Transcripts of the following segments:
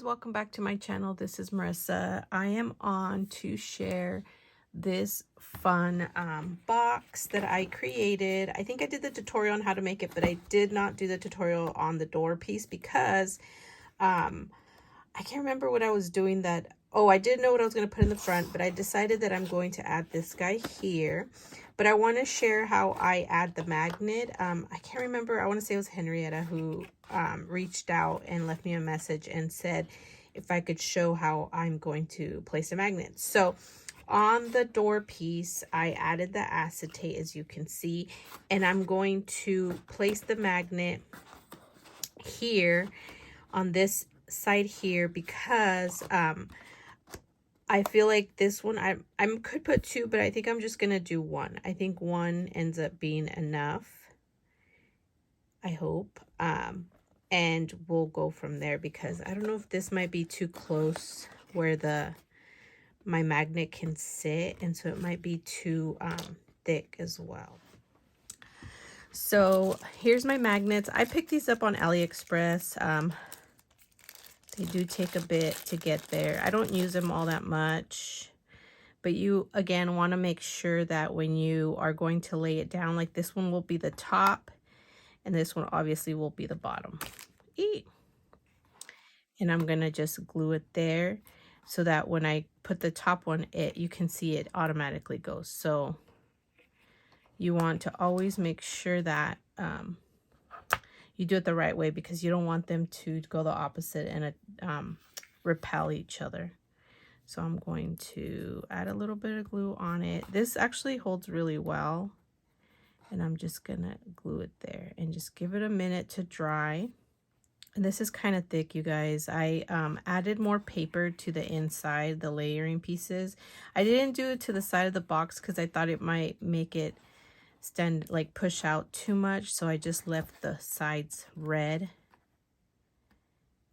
friends, welcome back to my channel. This is Marissa. I am on to share this fun box that I created. I think I did the tutorial on how to make it, but I did not do the tutorial on the door piece because I can't remember what I was doing that. Oh, I did know what I was going to put in the front, but I decided that I'm going to add this guy here. But I want to share how I add the magnet. I can't remember. I want to say it was Henrietta who reached out and left me a message and said if I could show how I'm going to place a magnet. So on the door piece, I added the acetate, as you can see, and I'm going to place the magnet here on this side here because I feel like this one, I could put two, but I think I'm just going to do one. I think one ends up being enough, I hope. And we'll go from there because I don't know if this might be too close where my magnet can sit. And so it might be too thick as well. So here's my magnets. I picked these up on AliExpress. They do take a bit to get there. I don't use them all that much, but you again want to make sure that when you are going to lay it down, like this one will be the top and this one obviously will be the bottom. And I'm gonna just glue it there so that when I put the top one, you can see it automatically goes. So you want to always make sure that you do it the right way because you don't want them to go the opposite and repel each other. So I'm going to add a little bit of glue on it. This actually holds really well. And I'm just gonna glue it there and just give it a minute to dry. And this is kind of thick, you guys. I added more paper to the inside, the layering pieces. I didn't do it to the side of the box because I thought it might make it push out too much. So I just left the sides red.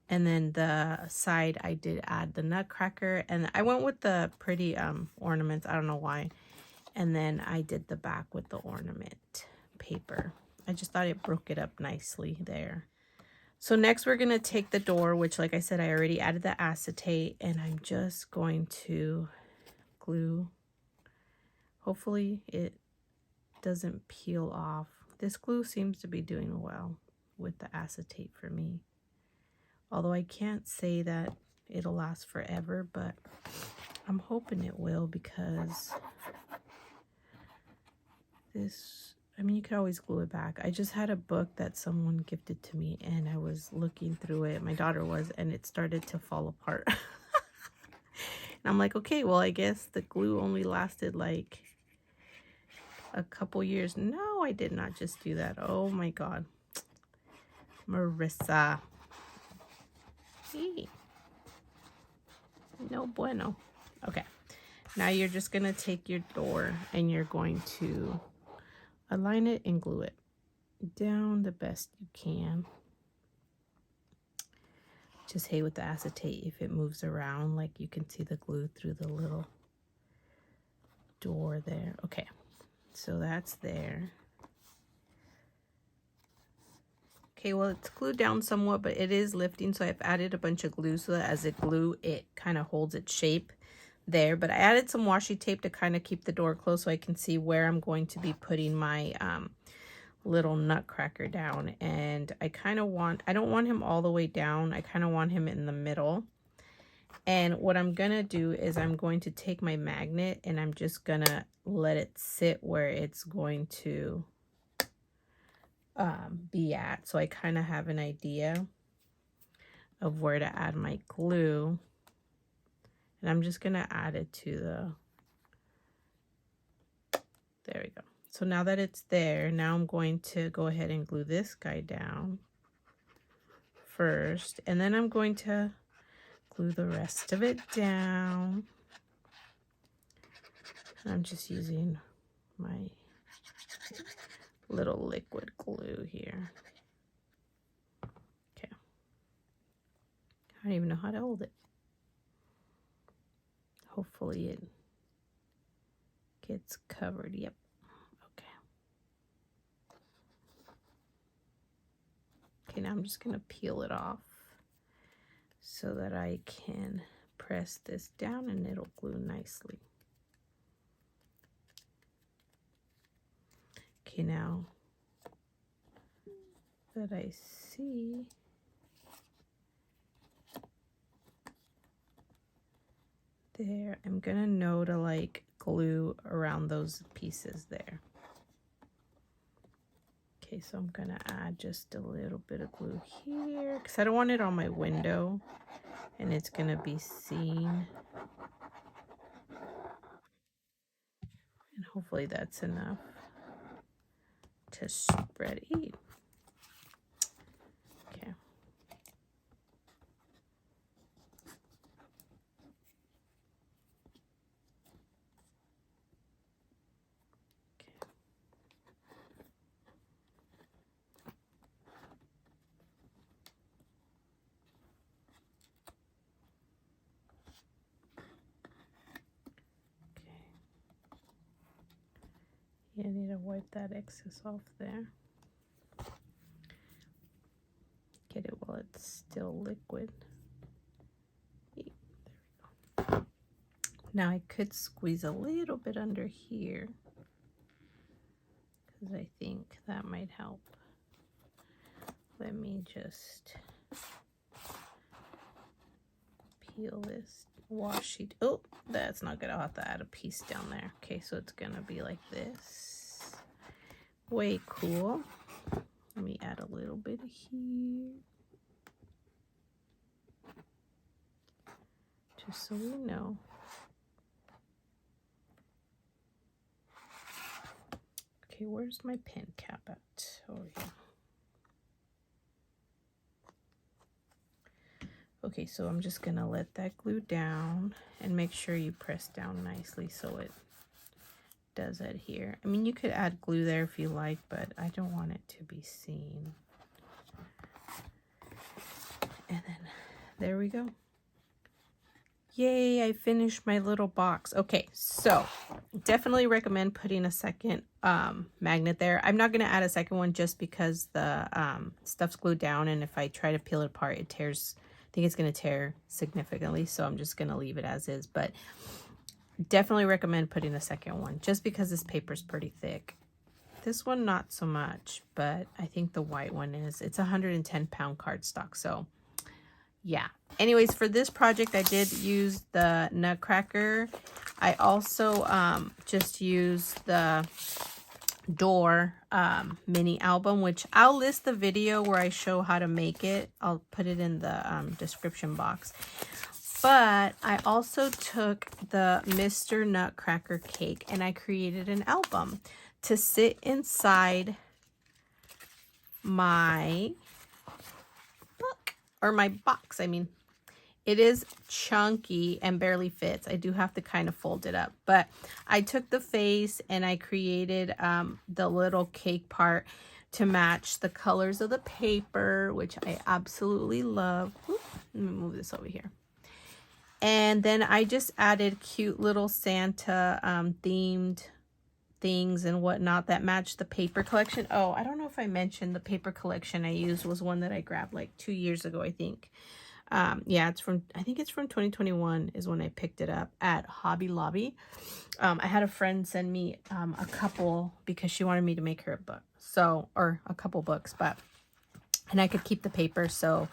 And then the side I did add the Nutcracker, and I went with the pretty ornaments. I don't know why. And then I did the back with the ornament paper. I just thought it broke it up nicely there. So next we're going to take the door, which like I said, I already added the acetate, and I'm just going to glue. Hopefully it doesn't peel off. This glue seems to be doing well with the acetate for me. Although I can't say that it'll last forever, but I'm hoping it will because this, I mean, you could always glue it back. I just had a book that someone gifted to me and I was looking through it. My daughter was, and it started to fall apart. And I'm like, okay, well, I guess the glue only lasted like a couple years. No, I did not just do that. Oh my God. Marissa. Hey. No bueno. Okay. Now you're just going to take your door and you're going to align it and glue it down the best you can. Just hate with the acetate if it moves around, like you can see the glue through the little door there. Okay, so that's there. Okay, well, it's glued down somewhat, but it is lifting, so I've added a bunch of glue so that as it glue, it kind of holds its shape there. But I added some washi tape to kind of keep the door closed so I can see where I'm going to be putting my little Nutcracker down. And I kind of I don't want him all the way down. I kind of want him in the middle. And what I'm going to do is I'm going to take my magnet and I'm just going to let it sit where it's going to be at. So I kind of have an idea of where to add my glue. And I'm just going to add it to there we go. So now that it's there, now I'm going to go ahead and glue this guy down first. And then I'm going to glue the rest of it down. I'm just using my little liquid glue here. Okay. I don't even know how to hold it. Hopefully it gets covered. Yep. Okay. Okay, now I'm just going to peel it off. so that I can press this down and it'll glue nicely. Okay, now that I see there, I'm gonna know to like glue around those pieces there. Okay, so I'm gonna add just a little bit of glue here because I don't want it on my window and it's gonna be seen. And hopefully that's enough to spread it. Okay. Yeah, I need to wipe that excess off there. Get it while it's still liquid. There we go. Now I could squeeze a little bit under here because I think that might help. Let me just peel this washi sheet. Oh, that's not good. I'll have to add a piece down there. Okay, so it's gonna be like this. Way cool. Let me add a little bit here. Just so we know. Okay, where's my pen cap at? Oh, yeah. Okay, so I'm just gonna let that glue down and make sure you press down nicely so it does adhere. I mean, you could add glue there if you like, but I don't want it to be seen. And then there we go. Yay, I finished my little box. Okay, so definitely recommend putting a second magnet there. I'm not going to add a second one just because the stuff's glued down, and if I try to peel it apart, it tears. I think it's going to tear significantly, so I'm just going to leave it as is. But definitely recommend putting a second one just because this paper's pretty thick. This one, not so much, but I think the white one is. It's 110-pound cardstock, so yeah. Anyways, for this project, I did use the Nutcracker. I also just used the door mini album, which I'll list the video where I show how to make it. I'll put it in the description box. But I also took the Mr. Nutcracker Cake and I created an album to sit inside my book, or my box. I mean, it is chunky and barely fits. I do have to kind of fold it up, but I took the face and I created the little cake part to match the colors of the paper, which I absolutely love. Oop, let me move this over here. And then I just added cute little Santa themed things and whatnot that match the paper collection. Oh, I don't know if I mentioned the paper collection I used was one that I grabbed like 2 years ago, I think. Yeah, I think it's from 2021 is when I picked it up at Hobby Lobby. I had a friend send me a couple because she wanted me to make her a book. So, or a couple books, and I could keep the paper, so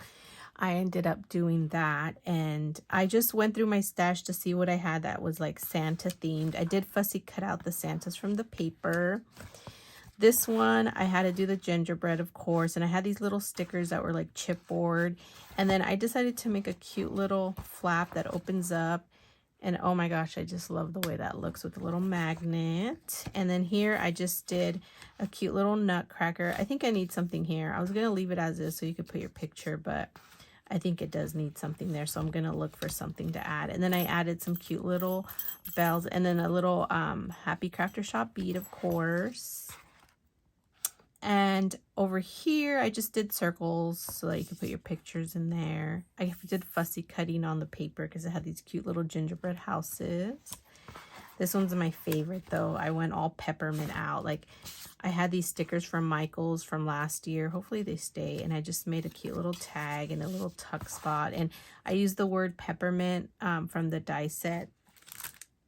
I ended up doing that. And I just went through my stash to see what I had that was like Santa themed. I did fussy cut out the Santas from the paper. This one, I had to do the gingerbread, of course, and I had these little stickers that were like chipboard. And then I decided to make a cute little flap that opens up. And oh my gosh, I just love the way that looks with a little magnet. And then here I just did a cute little nutcracker. I think I need something here. I was going to leave it as is so you could put your picture, but I think it does need something there. So I'm going to look for something to add. And then I added some cute little bells and then a little Happy Crafter Shop bead, of course. And over here, I just did circles so that you can put your pictures in there. I did fussy cutting on the paper because it had these cute little gingerbread houses. This one's my favorite though. I went all peppermint out. Like I had these stickers from Michael's from last year. Hopefully they stay. And I just made a cute little tag and a little tuck spot. And I used the word peppermint from the die set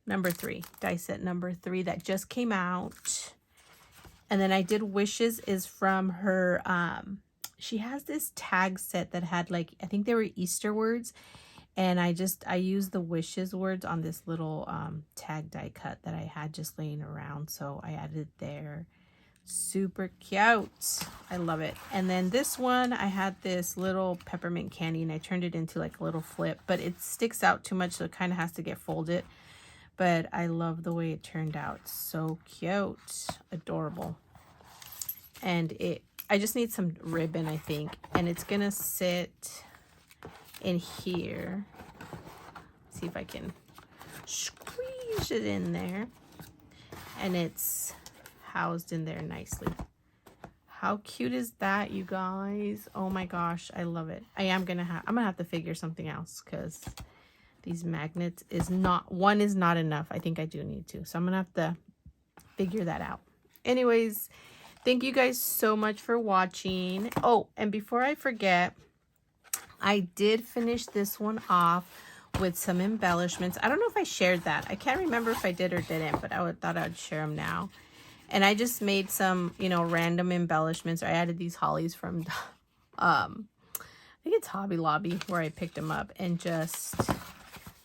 number 3. Die set number 3 that just came out. And then I did Wishes is from her, she has this tag set that had like, I think they were Easter words. And I used the Wishes words on this little tag die cut that I had just laying around. So I added it there. Super cute. I love it. And then this one, I had this little peppermint candy and I turned it into like a little flip. But it sticks out too much, so it kind of has to get folded. But I love the way it turned out. So cute. Adorable. And I just need some ribbon, I think. And it's going to sit in here. See if I can squeeze it in there. And it's housed in there nicely. How cute is that, you guys? Oh my gosh, I love it. I'm gonna have to figure something else because these magnets one is not enough. I think I do need 2. So I'm gonna have to figure that out. Anyways, thank you guys so much for watching. Oh, and before I forget, I did finish this one off with some embellishments. I don't know if I shared that. I can't remember if I did or didn't, but I thought I'd share them now. And I just made some, you know, random embellishments. I added these hollies from, I think it's Hobby Lobby where I picked them up, and just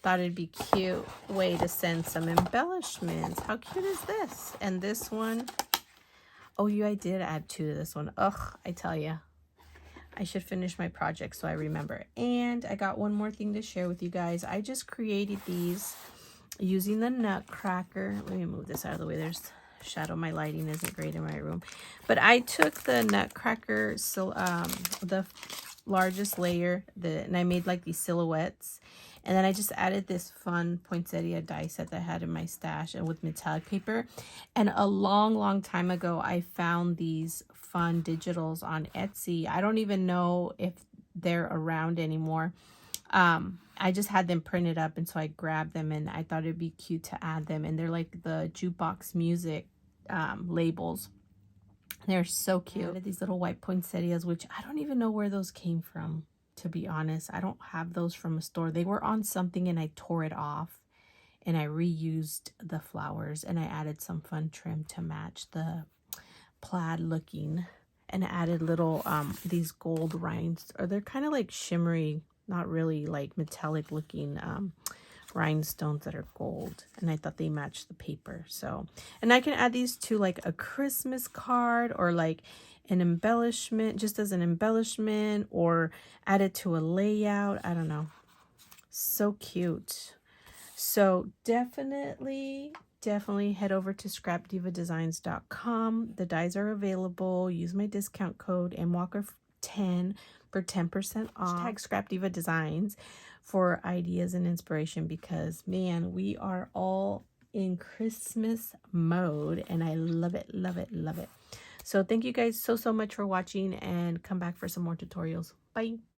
thought it'd be a cute way to send some embellishments. How cute is this? And this one, oh, I did add 2 to this one. Ugh, I tell you. I should finish my project so I remember. And I got one more thing to share with you guys. I just created these using the Nutcracker. Let me move this out of the way. There's shadow. My lighting isn't great in my room. But I took the Nutcracker, the largest layer, and I made like these silhouettes. And then I just added this fun poinsettia die set that I had in my stash and with metallic paper. And a long time ago, I found these fun digitals on Etsy. I don't even know if they're around anymore. I just had them printed up, and so I grabbed them, and I thought it'd be cute to add them. And they're like the jukebox music labels. They're so cute. I added these little white poinsettias, which I don't even know where those came from, to be honest. I don't have those from a store. They were on something and I tore it off, and I reused the flowers, and I added some fun trim to match the plaid looking, and added little these gold rhinestones, or they're kind of like shimmery, not really like metallic looking rhinestones that are gold, and I thought they matched the paper. So, and I can add these to like a Christmas card, or like an embellishment, just as an embellishment, or add it to a layout. I don't know. So cute. So definitely head over to ScrapDivaDesigns.com. The dies are available. Use my discount code MWalker10 for 10% off. Hashtag ScrapDiva Designs for ideas and inspiration, because man, we are all in Christmas mode, and I love it, love it, love it. So thank you guys so much for watching, and come back for some more tutorials. Bye.